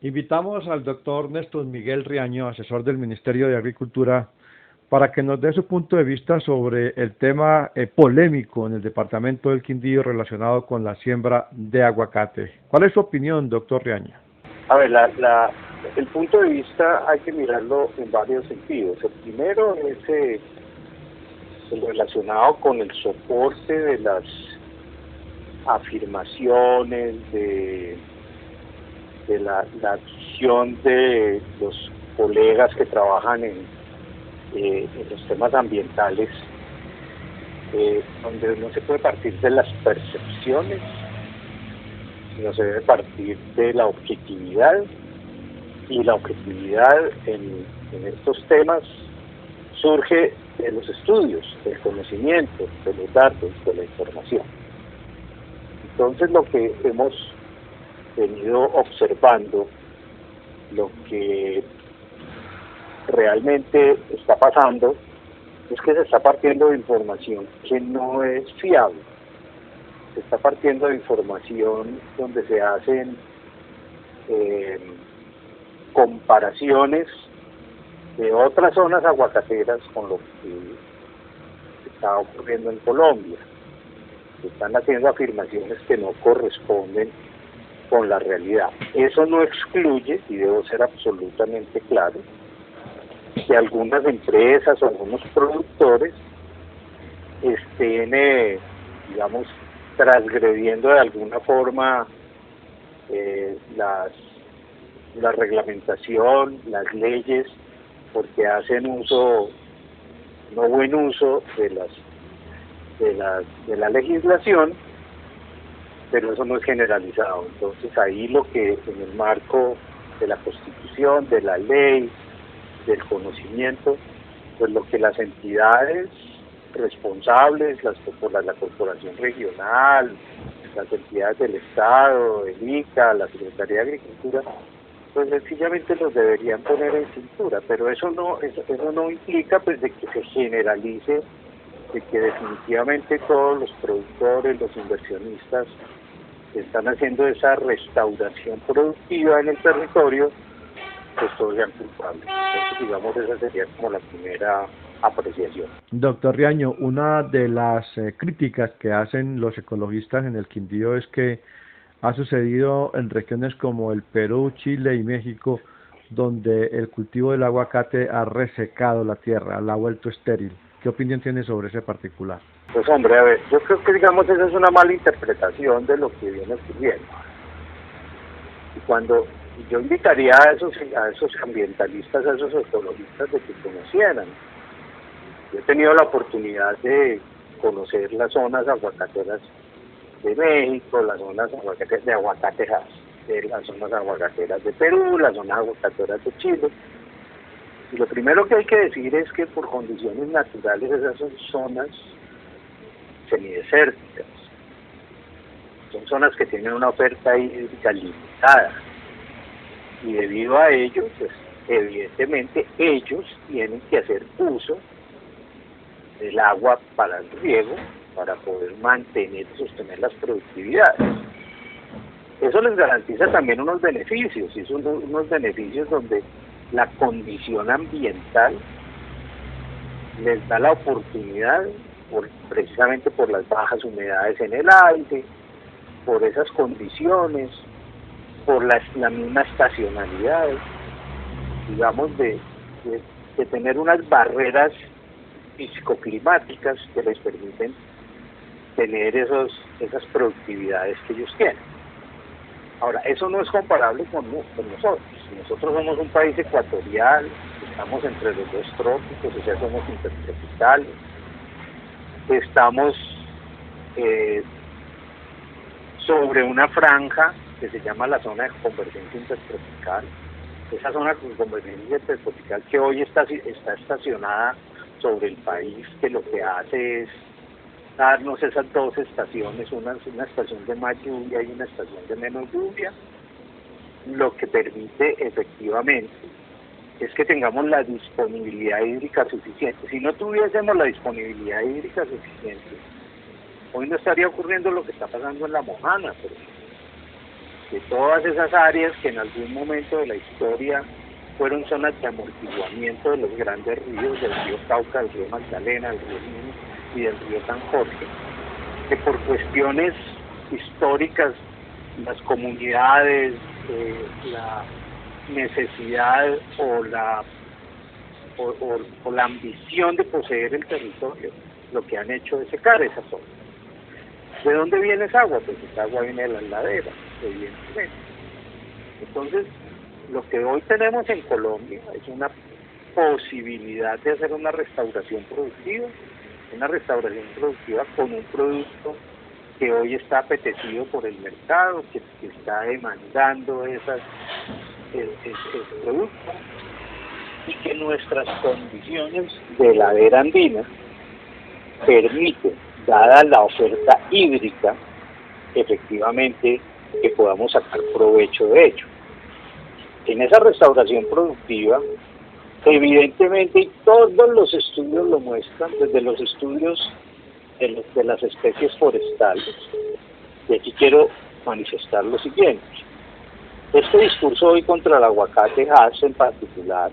Invitamos al doctor Néstor Miguel Riaño, asesor del Ministerio de Agricultura, para que nos dé su punto de vista sobre el tema polémico en el departamento del Quindío relacionado con la siembra de aguacate. ¿Cuál es su opinión, doctor Riaño? A ver, el punto de vista hay que mirarlo en varios sentidos. El primero es el relacionado con el soporte de las afirmaciones, de la acción de los colegas que trabajan en los temas ambientales, donde no se puede partir de las percepciones, sino se debe partir de la objetividad, y la objetividad en estos temas surge de los estudios, del conocimiento, de los datos, de la información. Entonces, lo que hemos venido observando, lo que realmente está pasando, es que se está partiendo de información que no es fiable. Se está partiendo de información donde se hacen comparaciones de otras zonas aguacateras con lo que está ocurriendo en Colombia. Se están haciendo afirmaciones que no corresponden con la realidad. Eso no excluye, y debo ser absolutamente claro, que algunas empresas o algunos productores estén, digamos, transgrediendo de alguna forma la reglamentación, las leyes, porque hacen no buen uso de la legislación, pero eso no es generalizado. Entonces ahí lo que en el marco de la Constitución, de la ley, del conocimiento, pues lo que las entidades responsables, la Corporación Regional, las entidades del Estado, el ICA, la Secretaría de Agricultura, pues sencillamente los deberían poner en cintura, pero eso no implica pues de que se generalice, de que definitivamente todos los productores, los inversionistas que están haciendo esa restauración productiva en el territorio, pues todos sean culpables. Entonces, digamos, esa sería como la primera apreciación. Doctor Riaño, una de las críticas que hacen los ecologistas en el Quindío es que ha sucedido en regiones como el Perú, Chile y México, donde el cultivo del aguacate ha resecado la tierra, la ha vuelto estéril. ¿Qué opinión tiene sobre ese particular? Pues hombre, a ver, yo creo que digamos esa es una mala interpretación de lo que viene ocurriendo. Y cuando yo invitaría a esos ambientalistas, a esos ecologistas de que conocieran. Yo he tenido la oportunidad de conocer las zonas aguacateras de México, las zonas aguacateras de aguacateras, las zonas aguacateras de Perú, las zonas aguacateras de Chile. Y lo primero que hay que decir es que por condiciones naturales esas son zonas semidesérticas. Son zonas que tienen una oferta hídrica limitada. Y debido a ello, pues evidentemente ellos tienen que hacer uso del agua para el riego, para poder mantener y sostener las productividades. Eso les garantiza también unos beneficios, y son unos beneficios donde la condición ambiental les da la oportunidad, precisamente por las bajas humedades en el aire, por esas condiciones, por la misma estacionalidad, digamos, de tener unas barreras físico-climáticas que les permiten tener esas productividades que ellos tienen. Ahora, eso no es comparable con nosotros. Nosotros somos un país ecuatorial, estamos entre los dos trópicos, o sea, somos intertropicales, estamos sobre una franja que se llama la zona de convergencia intertropical. Esa zona de convergencia intertropical que hoy está estacionada sobre el país, que lo que hace es darnos esas dos estaciones, una estación de más lluvia y una estación de menos lluvia, lo que permite efectivamente es que tengamos la disponibilidad hídrica suficiente. Si no tuviésemos la disponibilidad hídrica suficiente, hoy no estaría ocurriendo lo que está pasando en La Mojana, por ejemplo. de todas esas áreas que en algún momento de la historia fueron zonas de amortiguamiento de los grandes ríos, del río Cauca, del río Magdalena, del río Nilo y del río San Jorge, que por cuestiones históricas las comunidades, la necesidad o la ambición de poseer el territorio, lo que han hecho es secar esa zona. ¿De dónde viene esa agua? Pues esa agua viene de las laderas, evidentemente. Entonces, lo que hoy tenemos en Colombia es una posibilidad de hacer una restauración productiva con un producto que hoy está apetecido por el mercado, que está demandando ese producto, y que nuestras condiciones de ladera andina permiten, dada la oferta hídrica, efectivamente que podamos sacar provecho de ello. En esa restauración productiva, evidentemente, y todos los estudios lo muestran, desde los estudios de las especies forestales, y aquí quiero manifestar lo siguiente. Este discurso hoy contra el aguacate Hass en particular,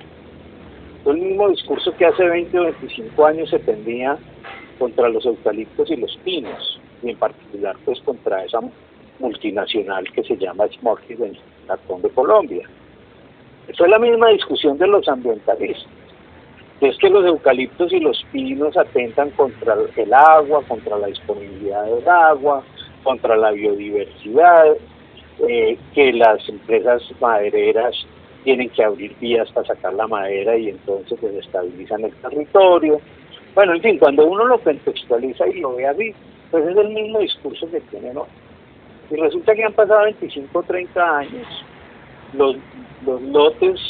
fue el mismo discurso que hace 20 o 25 años se tendría contra los eucaliptos y los pinos, y en particular pues contra esa multinacional que se llama Smurfit en Cartón de Colombia. Esa es la misma discusión de los ambientalistas. Es que los eucaliptos y los pinos atentan contra el agua, contra la disponibilidad del agua, contra la biodiversidad, que las empresas madereras tienen que abrir vías para sacar la madera y entonces desestabilizan el territorio. Bueno, en fin, cuando uno lo contextualiza y lo ve así, pues es el mismo discurso que tienen hoy. Y resulta que han pasado 25 o 30 años, los lotes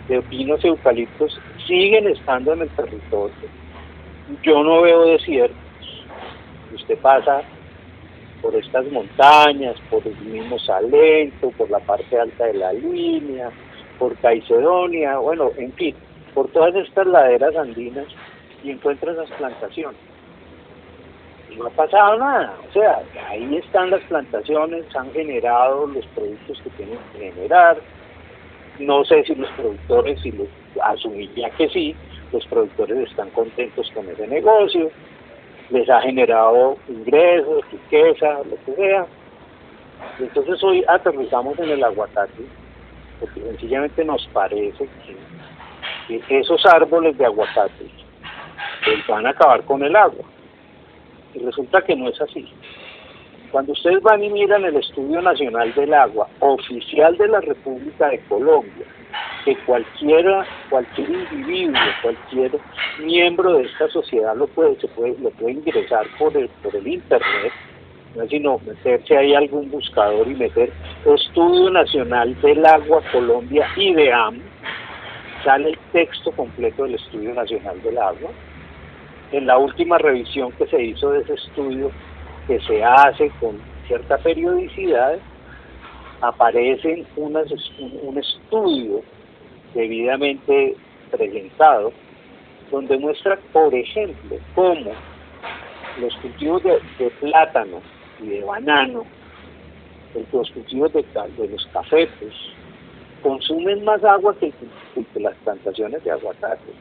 de pinos y eucaliptos siguen estando en el territorio. Yo no veo desiertos. Usted pasa por estas montañas, por el mismo Salento, por la parte alta de la línea, por Caicedonia, bueno, en fin, por todas estas laderas andinas y encuentra esas plantaciones. Y no ha pasado nada, o sea, ahí están las plantaciones, han generado los productos que tienen que generar. No sé si los productores, asumiría que sí, los productores están contentos con ese negocio, les ha generado ingresos, riqueza, lo que sea. Entonces hoy aterrizamos en el aguacate, porque sencillamente nos parece que esos árboles de aguacate pues van a acabar con el agua. Y resulta que no es así. Cuando ustedes van y miran el Estudio Nacional del Agua, oficial de la República de Colombia, que cualquier individuo, cualquier miembro de esta sociedad lo puede ingresar por el internet, no es sino meterse ahí a algún buscador y meter Estudio Nacional del Agua Colombia IDEAM, sale el texto completo del Estudio Nacional del Agua. En la última revisión que se hizo de ese estudio, que se hace con cierta periodicidad, aparece un estudio debidamente presentado, donde muestra, por ejemplo, cómo los cultivos de plátano y de banano, los cultivos de los cafetes, consumen más agua que las plantaciones de aguacate.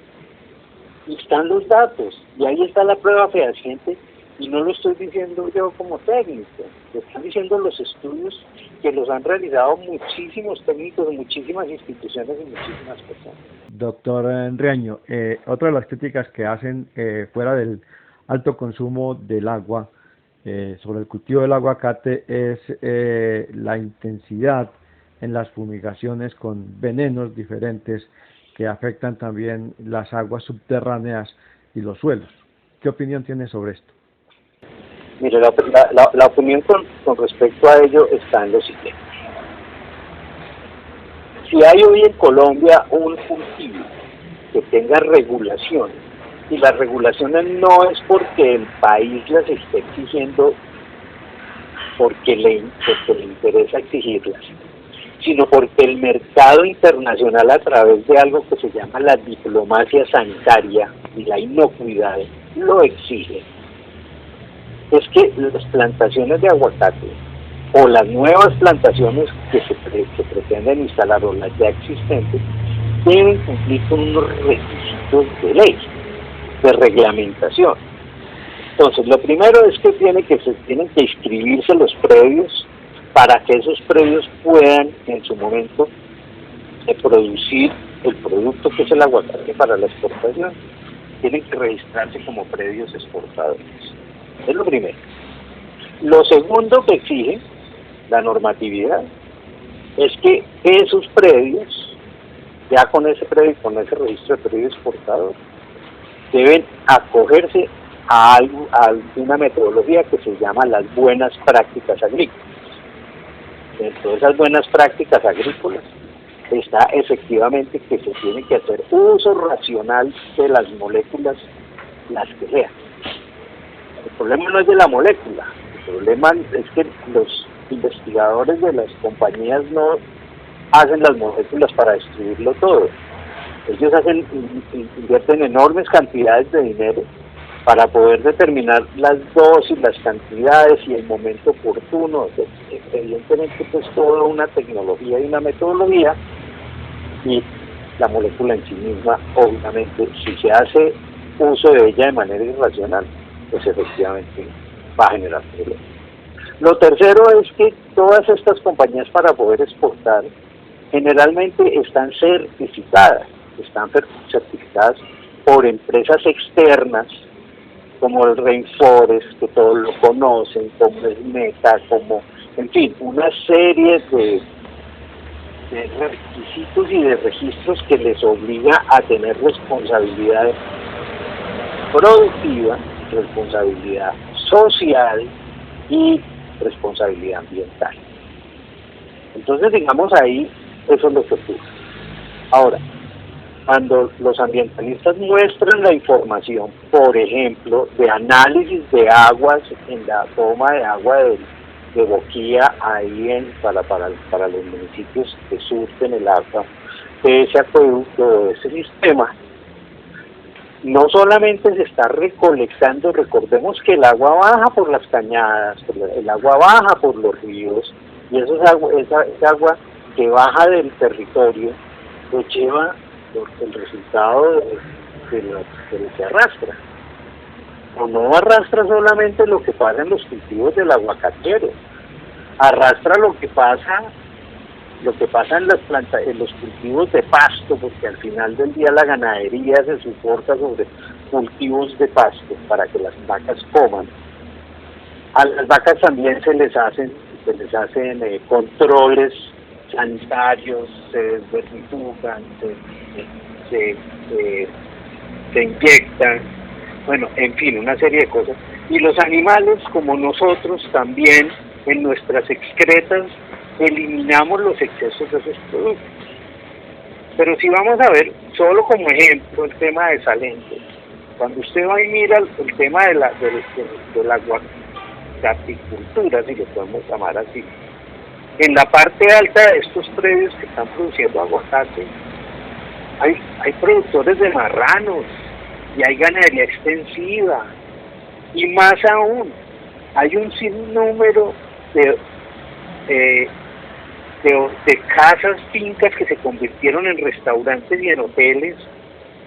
Y están los datos, y ahí está la prueba fehaciente, y no lo estoy diciendo yo como técnico, lo están diciendo los estudios que los han realizado muchísimos técnicos, muchísimas instituciones y muchísimas personas. Doctor Riaño, otra de las críticas que hacen fuera del alto consumo del agua sobre el cultivo del aguacate es la intensidad en las fumigaciones con venenos diferentes que afectan también las aguas subterráneas y los suelos. ¿Qué opinión tiene sobre esto? Mire, la opinión con respecto a ello está en lo siguiente. Si hay hoy en Colombia un cultivo que tenga regulaciones, y las regulaciones no es porque el país las esté exigiendo porque le interesa exigirlas, sino porque el mercado internacional, a través de algo que se llama la diplomacia sanitaria y la inocuidad, lo exige. Es que las plantaciones de aguacate o las nuevas plantaciones que se pretenden instalar o las ya existentes deben cumplir con unos requisitos de ley, de reglamentación. Entonces, lo primero es que tienen que inscribirse los predios para que esos predios puedan en su momento producir el producto que es el aguacate para la exportación. Tienen que registrarse como predios exportadores. Es lo primero. Lo segundo que exige la normatividad es que esos predios, ya con ese predio, con ese registro de predio exportador, deben acogerse a una metodología que se llama las buenas prácticas agrícolas. Dentro de esas buenas prácticas agrícolas está efectivamente que se tiene que hacer uso racional de las moléculas, las que sean. El problema no es de la molécula, el problema es que los investigadores de las compañías no hacen las moléculas para destruirlo todo. Ellos invierten enormes cantidades de dinero para poder determinar las dosis, las cantidades y el momento oportuno. Evidentemente, pues toda una tecnología y una metodología, y la molécula en sí misma, obviamente, si se hace uso de ella de manera irracional, pues efectivamente va a generar problemas. Lo tercero es que todas estas compañías, para poder exportar, generalmente están certificadas por empresas externas, como el Rainforest, que todos lo conocen, como el Meta, como, en fin, una serie de requisitos y de registros que les obliga a tener responsabilidad productiva, responsabilidad social y responsabilidad ambiental. Entonces, digamos, ahí eso es lo que ocurre. Ahora, cuando los ambientalistas muestran la información, por ejemplo, de análisis de aguas en la toma de agua de Boquía, ahí para los municipios que surten el agua de ese acueducto, de ese sistema, no solamente se está recolectando, recordemos que el agua baja por las cañadas, el agua baja por los ríos, y esa agua que baja del territorio, pues lleva el resultado de lo que arrastra. O no arrastra solamente lo que pasa en los cultivos del aguacatero, arrastra lo que pasa en los cultivos de pasto, porque al final del día la ganadería se soporta sobre cultivos de pasto para que las vacas coman. A las vacas también se les hacen controles sanitarios, se desvermitugan, se inyectan, bueno, en fin, una serie de cosas. Y los animales, como nosotros, también en nuestras excretas eliminamos los excesos de esos productos. Pero si vamos a ver, solo como ejemplo, el tema de Salento, cuando usted va y mira el tema de la apicultura, si lo podemos llamar así, en la parte alta de estos predios que están produciendo aguacate, hay productores de marranos y hay ganadería extensiva, y más aún, hay un sinnúmero de casas, fincas que se convirtieron en restaurantes y en hoteles,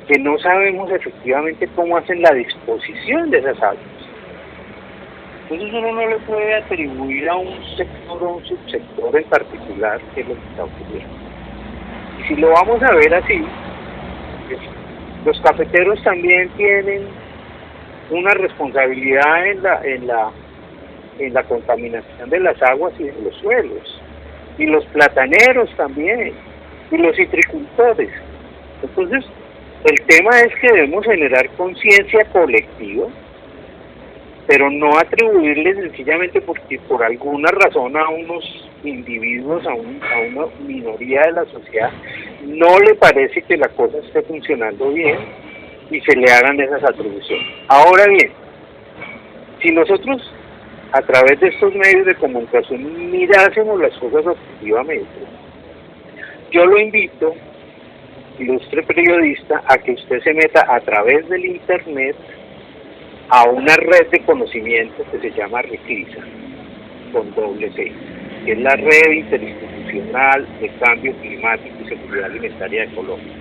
que no sabemos efectivamente cómo hacen la disposición de esas aguas. Entonces uno no le puede atribuir a un sector o un subsector en particular qué es lo que está ocurriendo. Y si lo vamos a ver así, pues, los cafeteros también tienen una responsabilidad en la contaminación de las aguas y de los suelos, y los plataneros también, y los citricultores. Entonces, el tema es que debemos generar conciencia colectiva, pero no atribuirle sencillamente porque por alguna razón a unos individuos, a una minoría de la sociedad, no le parece que la cosa esté funcionando bien y se le hagan esas atribuciones. Ahora bien, si nosotros a través de estos medios de comunicación mirásemos las cosas objetivamente, yo lo invito, ilustre periodista, a que usted se meta a través del internet a una red de conocimiento que se llama Reclisa, con doble C. que es la Red Interinstitucional de Cambio Climático y Seguridad Alimentaria de Colombia.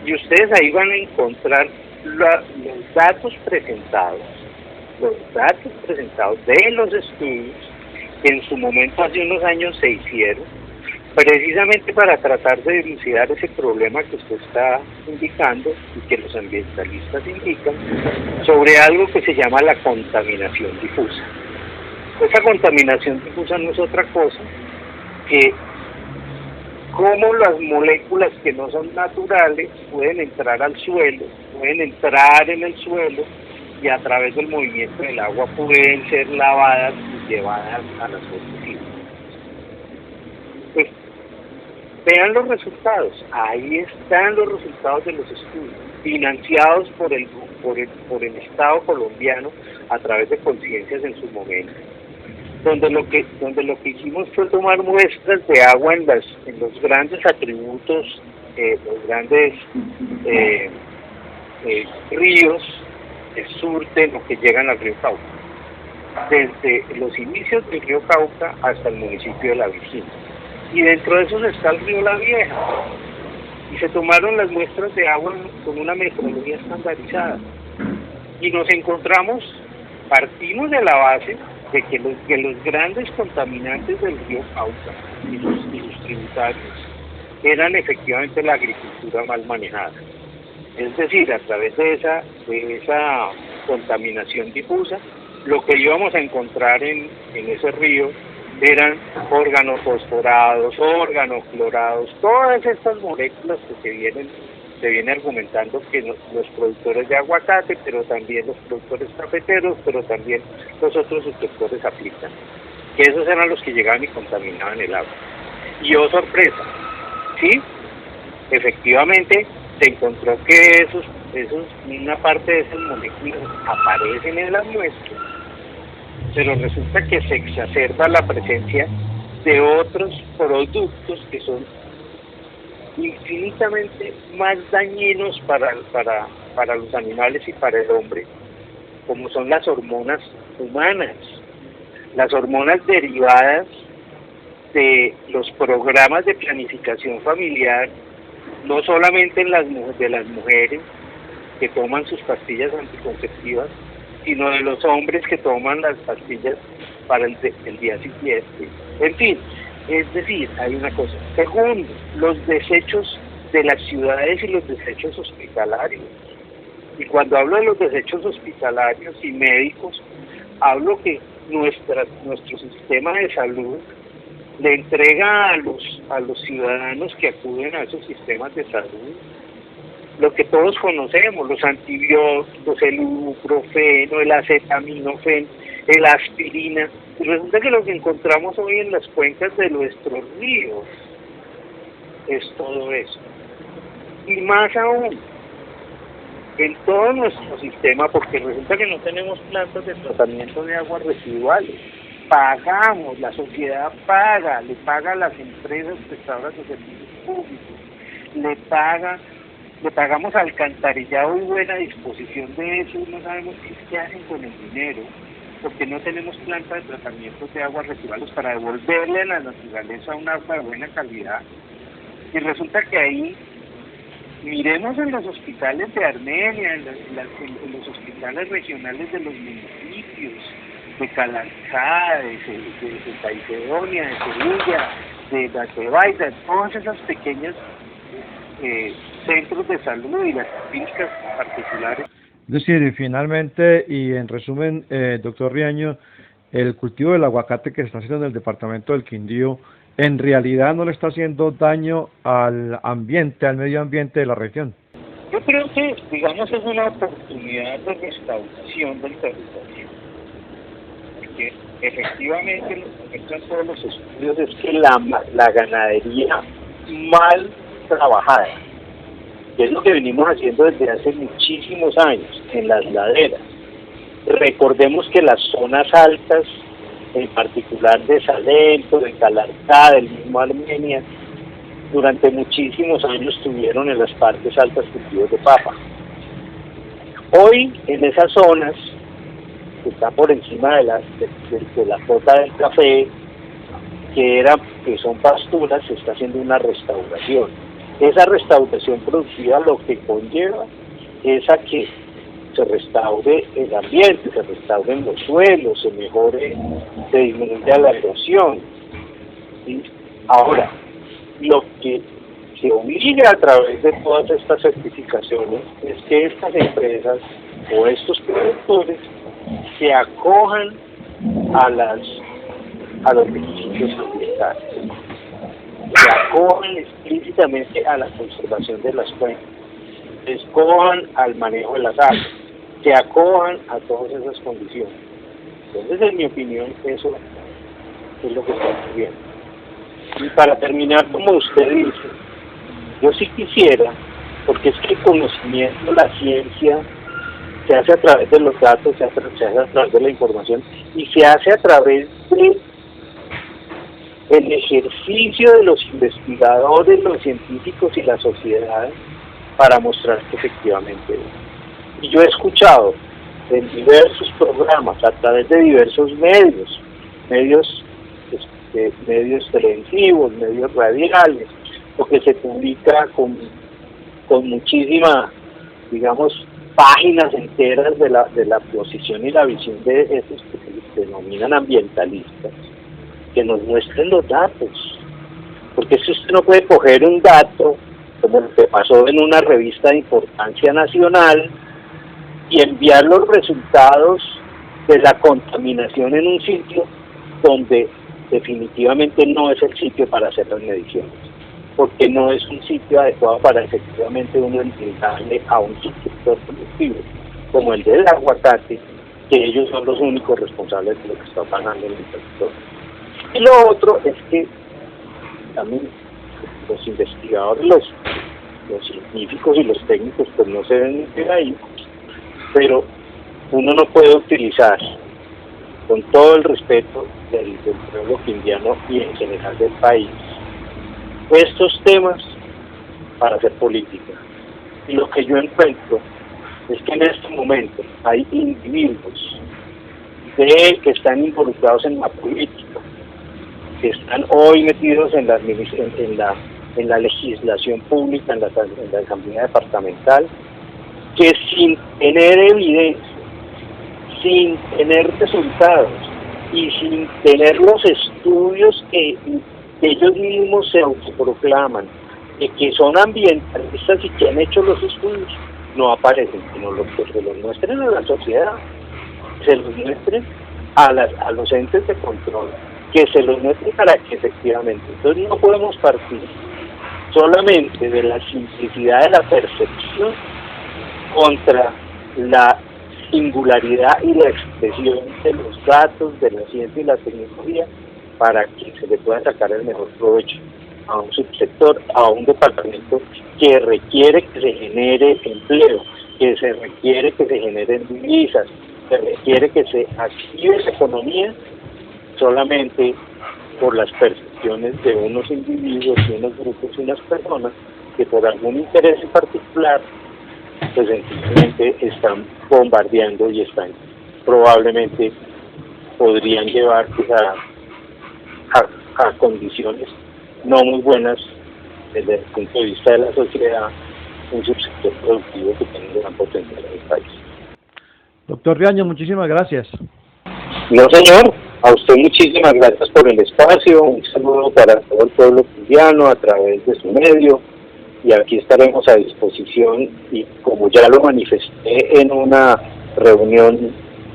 Y ustedes ahí van a encontrar los datos presentados de los estudios que en su momento hace unos años se hicieron, precisamente para tratar de dilucidar ese problema que usted está indicando y que los ambientalistas indican, sobre algo que se llama la contaminación difusa. Esa contaminación difusa no es otra cosa que cómo las moléculas que no son naturales pueden entrar al suelo, pueden entrar en el suelo y a través del movimiento del agua pueden ser lavadas y llevadas a las fuentes hídricas. Pues, vean los resultados, ahí están los resultados de los estudios, financiados por el Estado colombiano a través de Conciencias en su momento, donde lo que hicimos fue tomar muestras de agua en los grandes atributos, los grandes ríos que surten o que llegan al río Cauca, desde los inicios del río Cauca hasta el municipio de La Virginia. Y dentro de esos está el río La Vieja. Y se tomaron las muestras de agua con una metodología estandarizada. Y nos encontramos, partimos de la base de que los grandes contaminantes del río Cauca y sus tributarios eran efectivamente la agricultura mal manejada. Es decir, a través de esa contaminación difusa, lo que íbamos a encontrar en ese río eran órganos fosforados, órganos clorados, todas estas moléculas que se viene argumentando que los productores de aguacate, pero también los productores cafeteros, pero también los otros sectores aplican, que esos eran los que llegaban y contaminaban el agua. Y oh sorpresa, sí, efectivamente se encontró que una parte de esas moléculas aparecen en las muestras, pero resulta que se exacerba la presencia de otros productos que son infinitamente más dañinos para los animales y para el hombre, como son las hormonas humanas, las hormonas derivadas de los programas de planificación familiar, no solamente de las mujeres que toman sus pastillas anticonceptivas, sino de los hombres que toman las pastillas para el día siguiente. En fin, es decir, hay una cosa. Segundo, los desechos de las ciudades y los desechos hospitalarios. Y cuando hablo de los desechos hospitalarios y médicos, hablo que nuestro sistema de salud le entrega a los ciudadanos que acuden a esos sistemas de salud lo que todos conocemos, los antibióticos, el ibuprofeno, el acetaminofén, el aspirina. Y resulta que lo que encontramos hoy en las cuencas de nuestros ríos es todo eso. Y más aún, en todo nuestro sistema, porque resulta que no tenemos plantas de tratamiento de aguas residuales. Pagamos, la sociedad paga, le paga a las empresas prestadoras de servicios públicos, le pagamos alcantarillado y buena disposición de eso, no sabemos qué hacen con el dinero, porque no tenemos plantas de tratamiento de aguas residuales para devolverle a la naturaleza un agua de buena calidad. Y resulta que ahí, miremos en los hospitales de Armenia, en los hospitales regionales de los municipios, de Calancá, de Caicedonia, de Sevilla, de Batebaida, todas esas pequeñas centros de salud y las clínicas particulares. Es decir, finalmente y en resumen, doctor Riaño, el cultivo del aguacate que se está haciendo en el departamento del Quindío, en realidad no le está haciendo daño al ambiente, al medio ambiente de la región. Yo creo que, digamos, es una oportunidad de restauración del territorio. Porque efectivamente lo que muestran todos los estudios es que la ganadería mal trabajada, que es lo que venimos haciendo desde hace muchísimos años en las laderas. Recordemos que las zonas altas, en particular de Salento, de Calancá, del mismo Armenia, durante muchísimos años tuvieron en las partes altas cultivos de papa. Hoy, en esas zonas, que están por encima de la cota del café, que son pasturas, se está haciendo una restauración. Esa restauración productiva lo que conlleva es a que se restaure el ambiente, se restauren los suelos, se disminuya la erosión. ¿Sí? Ahora, lo que se obliga a través de todas estas certificaciones es que estas empresas o estos productores se acojan a los requisitos ambientales, se acojan explícitamente a la conservación de las cuencas, se acojan al manejo de las aguas, se acojan a todas esas condiciones. Entonces, en mi opinión, eso es lo que está ocurriendo. Y para terminar, como usted dice, yo sí quisiera, porque es que el conocimiento, la ciencia, se hace a través de los datos, se hace a través de la información y se hace a través de el ejercicio de los investigadores, los científicos y la sociedad para mostrar que efectivamente es. Y yo he escuchado en diversos programas, a través de diversos medios televisivos, medios radiales, lo que se publica con muchísima, digamos, páginas enteras de la posición y la visión de esos que se denominan ambientalistas, que nos muestren los datos, porque si usted no puede coger un dato, como lo que pasó en una revista de importancia nacional, y enviar los resultados de la contaminación en un sitio donde definitivamente no es el sitio para hacer las mediciones, porque no es un sitio adecuado para efectivamente uno entregarle a un sector productivo como el del aguacate, que ellos son los únicos responsables de lo que está pasando en el sector. Y lo otro es que también los investigadores, los científicos y los técnicos pues no se ven ahí, pero uno no puede utilizar, con todo el respeto del pueblo quindiano y en general del país, estos temas para hacer política. Y lo que yo encuentro es que en este momento hay individuos que están involucrados en la política, que están hoy metidos en la legislación pública, en la asamblea departamental, que sin tener evidencia, sin tener resultados y sin tener los estudios que ellos mismos se autoproclaman, que son ambientalistas y que han hecho los estudios, no aparecen, sino que se los muestren a la sociedad, se los muestren a los entes de control, que se los muestren para que efectivamente. Entonces no podemos partir solamente de la simplicidad de la percepción contra la singularidad y la expresión de los datos, de la ciencia y la tecnología, para que se le pueda sacar el mejor provecho a un subsector, a un departamento que requiere que se genere empleo, que se requiere que se generen divisas, que requiere que se active esa economía solamente por las percepciones de unos individuos y unos grupos y unas personas que por algún interés en particular pues sencillamente están bombardeando y están probablemente podrían llevar pues, a condiciones no muy buenas desde el punto de vista de la sociedad, un subsector productivo que tiene un gran potencial en el país. Doctor Riaño, muchísimas gracias. No, señor, a usted muchísimas gracias por el espacio, un saludo para todo el pueblo quindiano a través de su medio, y aquí estaremos a disposición, y como ya lo manifesté en una reunión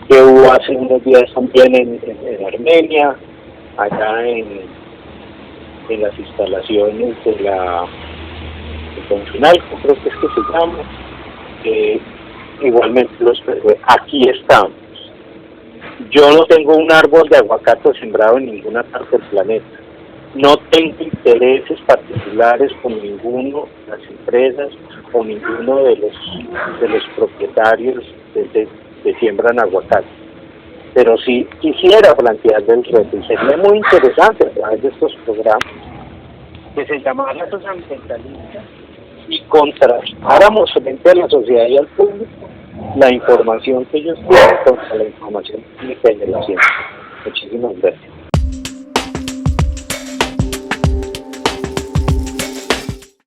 que hubo hace unos días también en Armenia, allá en las instalaciones de la Confinal, creo que es que se llama, igualmente aquí estamos. Yo no tengo un árbol de aguacate sembrado en ninguna parte del planeta. No tengo intereses particulares con ninguno de las empresas o ninguno de los propietarios que siembran aguacate. Pero sí quisiera plantearle el reto, y sería muy interesante a través de estos programas que se llamaran esos ambientalistas y contrastáramos frente a la sociedad y al público la información que ellos tienen contra la información técnica y de la ciencia. Muchísimas gracias.